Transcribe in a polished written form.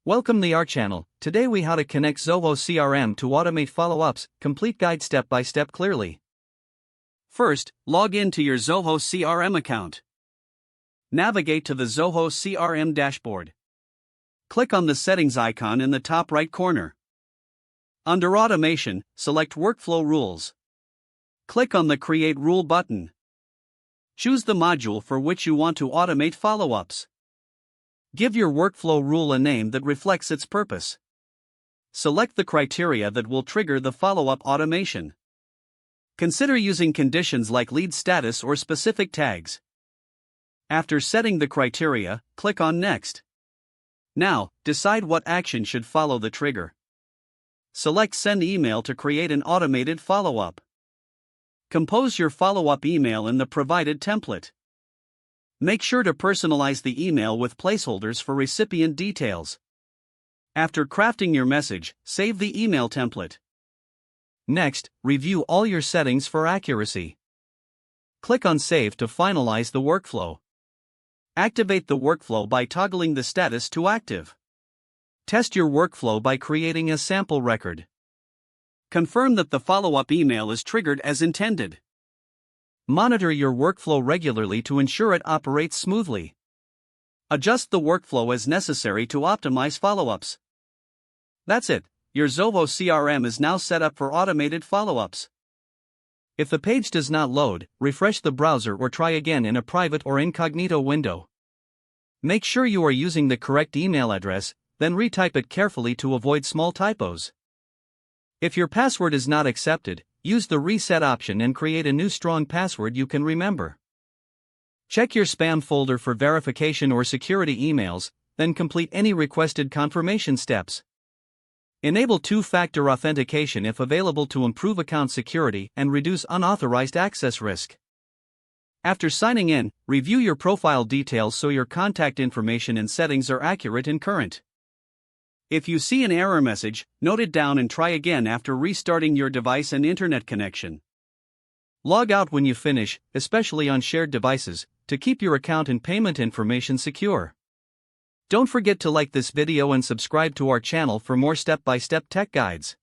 Welcome to our channel. Today we how to connect Zoho CRM to automate follow-ups, complete guide step by step clearly. First, log in to your Zoho CRM account. Navigate to the Zoho CRM dashboard. Click on the settings icon in the top right corner. Under Automation, select Workflow Rules. Click on the Create Rule button. Choose the module for which you want to automate follow-ups. Give your workflow rule a name that reflects its purpose. Select the criteria that will trigger the follow-up automation. Consider using conditions like lead status or specific tags. After setting the criteria, click on Next. Now, decide what action should follow the trigger. Select Send Email to create an automated follow-up. Compose your follow-up email in the provided template. Make sure to personalize the email with placeholders for recipient details. After crafting your message, save the email template. Next, review all your settings for accuracy. Click on Save to finalize the workflow. Activate the workflow by toggling the status to active. Test your workflow by creating a sample record. Confirm that the follow-up email is triggered as intended. Monitor your workflow regularly to ensure it operates smoothly. Adjust the workflow as necessary to optimize follow-ups. That's it, your Zoho CRM is now set up for automated follow-ups. If the page does not load, refresh the browser or try again in a private or incognito window. Make sure you are using the correct email address, then retype it carefully to avoid small typos. If your password is not accepted, use the reset option and create a new strong password you can remember. Check your spam folder for verification or security emails, then complete any requested confirmation steps. Enable two-factor authentication if available to improve account security and reduce unauthorized access risk. After signing in, review your profile details so your contact information and settings are accurate and current. If you see an error message, note it down and try again after restarting your device and internet connection. Log out when you finish, especially on shared devices, to keep your account and payment information secure. Don't forget to like this video and subscribe to our channel for more step-by-step tech guides.